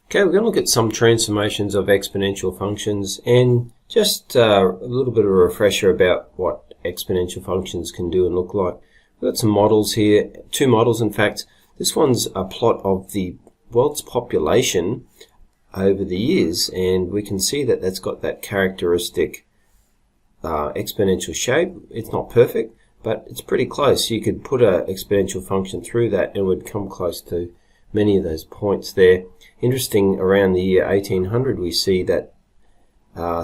Okay, we're going to look at some transformations of exponential functions and just a little bit of a refresher about what exponential functions can do and look like. We've got some models here, two models in fact. This one's a plot of the world's population over the years, and we can see that that's got that characteristic exponential shape. It's not perfect, but it's pretty close. You could put an exponential function through that and it would come close to many of those points there. Interesting, around the year 1800 we see that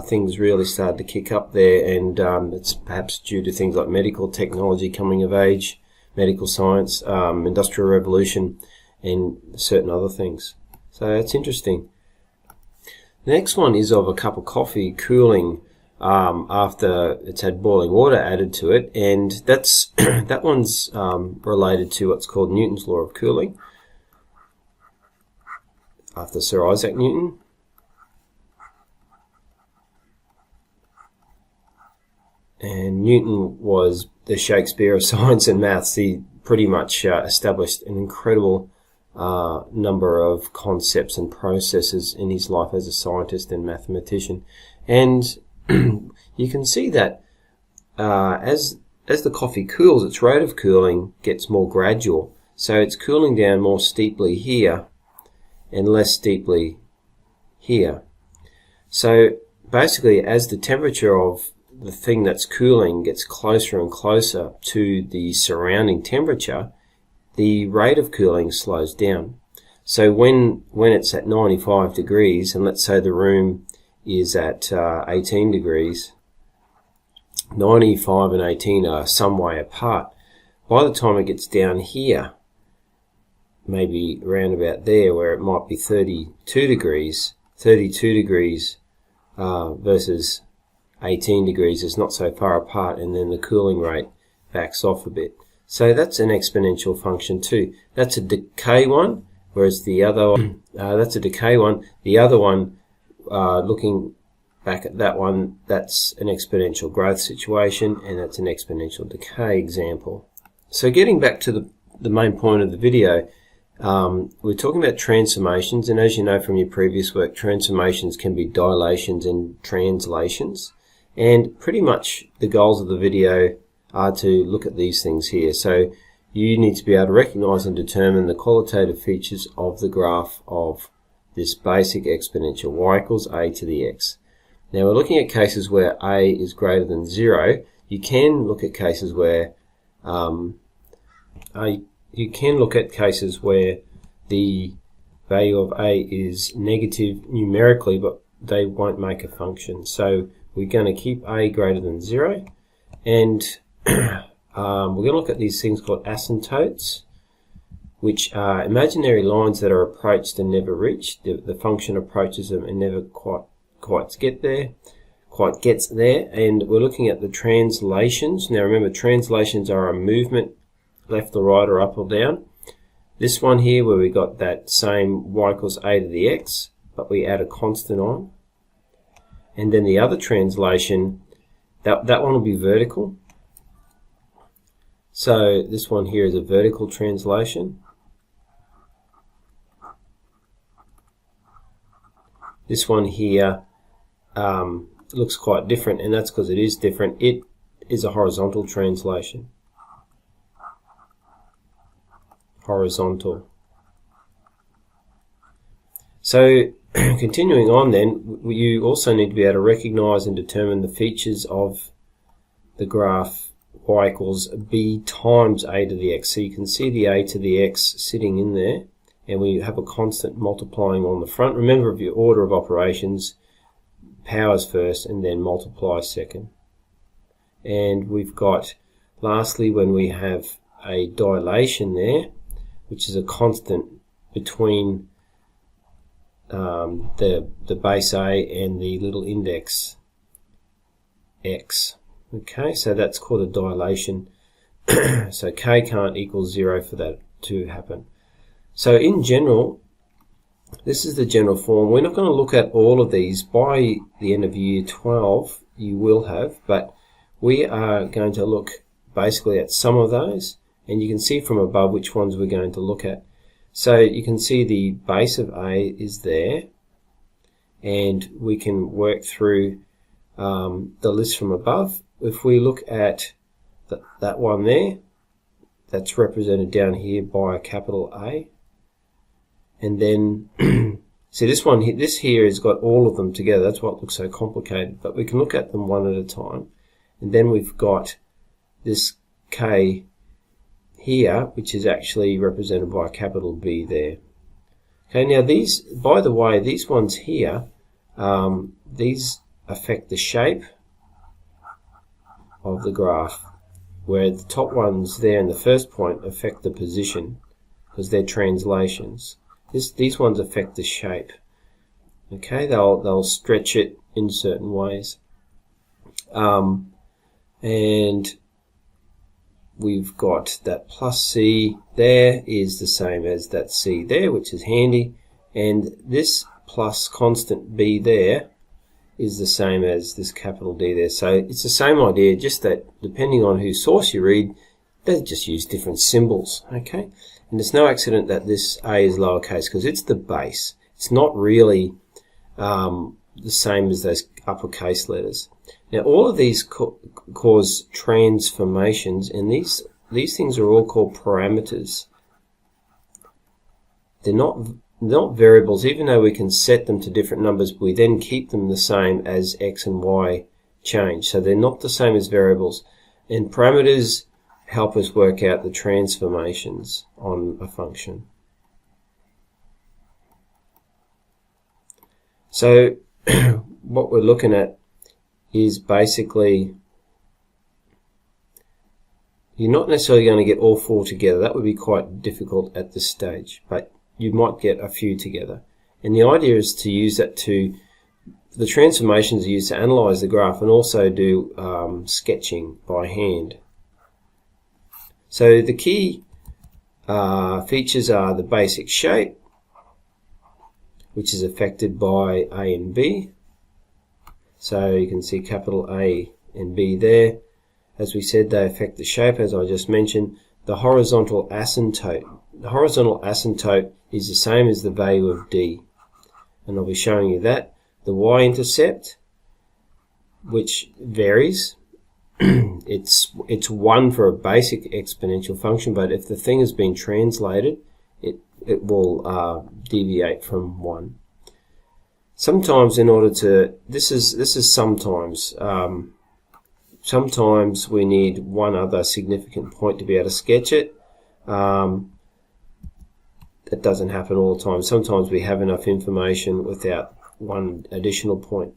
things really started to kick up there, and it's perhaps due to things like medical technology coming of age, medical science, industrial revolution, and certain other things. So that's interesting. The next one is of a cup of coffee cooling after it's had boiling water added to it, and that's that one's related to what's called Newton's law of cooling, after Sir Isaac Newton. And Newton was the Shakespeare of science and maths. He pretty much established an incredible number of concepts and processes in his life as a scientist and mathematician. And you can see that as the coffee cools, its rate of cooling gets more gradual. So it's cooling down more steeply here and less steeply here. So basically, as the temperature of the thing that's cooling gets closer and closer to the surrounding temperature, the rate of cooling slows down. So when it's at 95 degrees, and let's say the room is at 18 degrees, 95 and 18 are some way apart. By the time it gets down here, maybe around about there where it might be 32 degrees versus 18 degrees is not so far apart, and then the cooling rate backs off a bit. So that's an exponential function too. That's a decay one, whereas the other one, that's a decay one. The other one, looking back at that one, that's an exponential growth situation, and that's an exponential decay example. So getting back to the main point of the video, we're talking about transformations, and as you know from your previous work, transformations can be dilations and translations. And pretty much the goals of the video are to look at these things here. So you need to be able to recognize and determine the qualitative features of the graph of this basic exponential y equals a to the x. Now we're looking at cases where a is greater than 0. You can look at cases where the value of a is negative numerically, but they won't make a function. So we're going to keep a greater than 0, and we're going to look at these things called asymptotes, which are imaginary lines that are approached and never reached. The function approaches them and never quite gets there. And we're looking at the translations. Now remember, translations are a movement left or right or up or down. This one here, where we got that same y equals a to the x, but we add a constant on. And then the other translation, that one will be vertical. So this one here is a vertical translation. This one here looks quite different, and that's because it is different. It is a horizontal translation. Horizontal. So continuing on then, you also need to be able to recognize and determine the features of the graph y equals b times a to the x. So you can see the a to the x sitting in there, and we have a constant multiplying on the front. Remember, of your order of operations, powers first and then multiply second. And we've got, lastly, when we have a dilation there, which is a constant between the base a and the little index x. Okay, so that's called a dilation. So k can't equal 0 for that to happen. So in general, this is the general form. We're not going to look at all of these. By the end of year 12 you will have, but we are going to look basically at some of those, and you can see from above which ones we're going to look at. So you can see the base of A is there, and we can work through the list from above. If we look at that one there, that's represented down here by a capital A. And then, see this one, this here has got all of them together. That's what looks so complicated. But we can look at them one at a time. And then we've got this K here, which is actually represented by a capital B there. Okay, now these, by the way, these ones here, these affect the shape of the graph, where the top ones there in the first point affect the position because they're translations. These ones affect the shape. Okay, they'll stretch it in certain ways. And we've got that plus C there is the same as that C there, which is handy. And this plus constant B there is the same as this capital D there. So it's the same idea, just that depending on whose source you read, they just use different symbols. Okay, and it's no accident that this A is lowercase because it's the base. It's not really the same as those uppercase letters. Now all of these cause transformations, and these things are all called parameters. They're not variables, even though we can set them to different numbers. We then keep them the same as x and y change. So they're not the same as variables. And parameters help us work out the transformations on a function. So what we're looking at is basically, you're not necessarily going to get all four together. That would be quite difficult at this stage, but you might get a few together. And the idea is to use that the transformations are used to analyze the graph and also do sketching by hand. So the key features are the basic shape, which is affected by A and B. So you can see capital A and B there. As we said, they affect the shape, as I just mentioned. The horizontal asymptote. The horizontal asymptote is the same as the value of D. And I'll be showing you that. The y-intercept, which varies. It's 1 for a basic exponential function, but if the thing has been translated, it will deviate from 1. Sometimes, in order to, this is sometimes. Sometimes we need one other significant point to be able to sketch it. That doesn't happen all the time. Sometimes we have enough information without one additional point.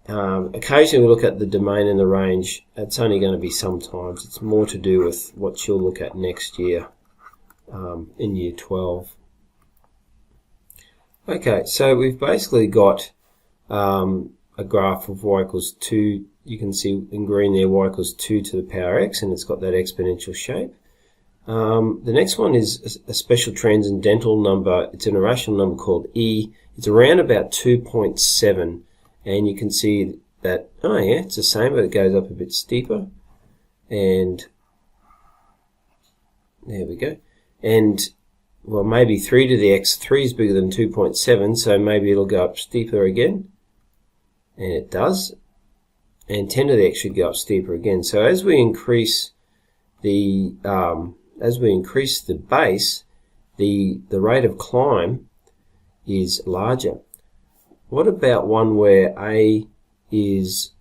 Occasionally we look at the domain and the range. That's only going to be sometimes. It's more to do with what you'll look at next year in year 12. Okay, so we've basically got a graph of y equals 2. You can see in green there y equals 2 to the power x, and it's got that exponential shape. The next one is a special transcendental number. It's an irrational number called e. It's around about 2.7, and you can see that, oh yeah, it's the same, but it goes up a bit steeper. And there we go. And well, maybe 3 to the x, 3 is bigger than 2.7, so maybe it'll go up steeper again. And it does. And 10 to the x should go up steeper again. So as we increase the base, the rate of climb is larger. What about one where a is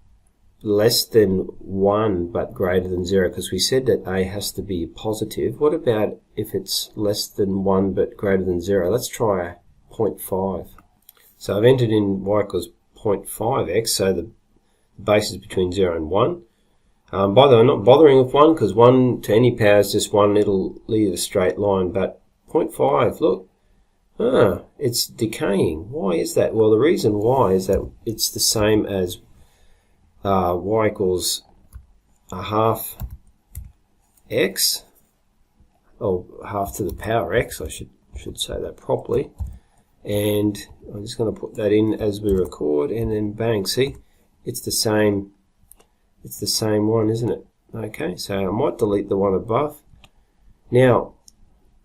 less than 1 but greater than 0? Because we said that a has to be positive. What about if it's less than 1 but greater than 0? Let's try 0.5. So I've entered in y equals 0.5x, so the base is between 0 and 1. By the way, I'm not bothering with 1 because 1 to any power is just 1. It'll lead a straight line. But 0.5, look, it's decaying. Why is that? Well, the reason why is that it's the same as y equals a half x, or half to the power x. I should say that properly. And I'm just going to put that in as we record, and then bang, see, it's the same one, isn't it? Okay, so I might delete the one above. Now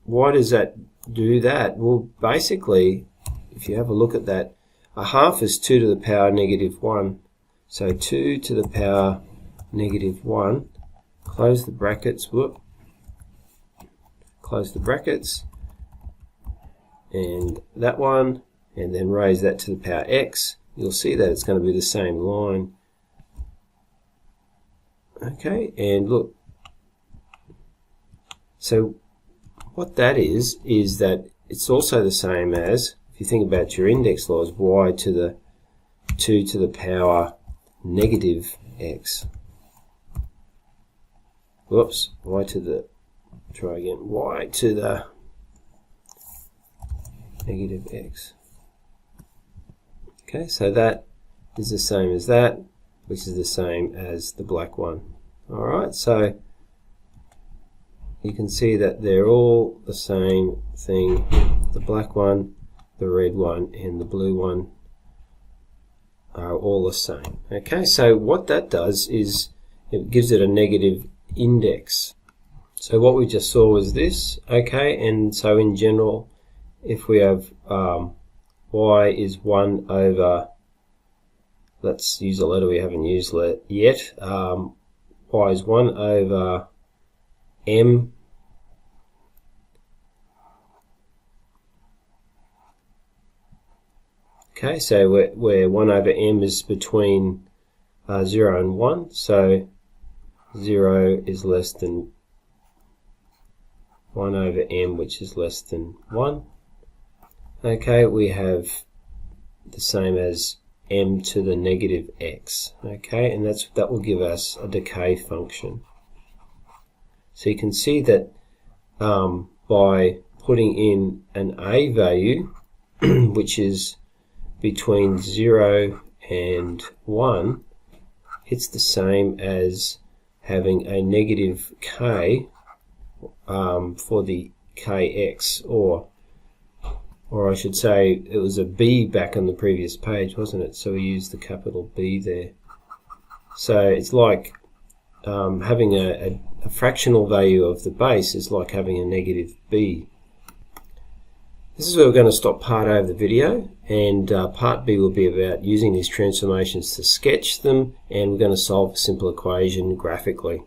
why does that do that? Well, basically, if you have a look at that, a half is 2 to the power negative 1. So 2 to the power negative 1, close the brackets, close the brackets, and that one, and then raise that to the power x. You'll see that it's going to be the same line. Okay, and look, so what that is that it's also the same as, if you think about your index laws, y to the 2 to the power negative x. Whoops, y to the, try again, y to the negative x. Okay, so that is the same as that, which is the same as the black one. Alright, so you can see that they're all the same thing. The black one, the red one, and the blue one are all the same. Okay, so what that does is it gives it a negative index. So what we just saw was this. Okay, and so in general, if we have y is 1 over, let's use a letter we haven't used yet, y is 1 over m okay, so where 1 over m is between 0 and 1, so 0 is less than 1 over m, which is less than 1. Okay, we have the same as m to the negative x. Okay, and that will give us a decay function. So you can see that by putting in an a value, which is between 0 and 1, it's the same as having a negative k for the kx, or I should say it was a b back on the previous page, wasn't it? So we used the capital B there. So it's like having a fractional value of the base is like having a negative b. This is where we're going to stop part A of the video, and part B will be about using these transformations to sketch them, and we're going to solve a simple equation graphically.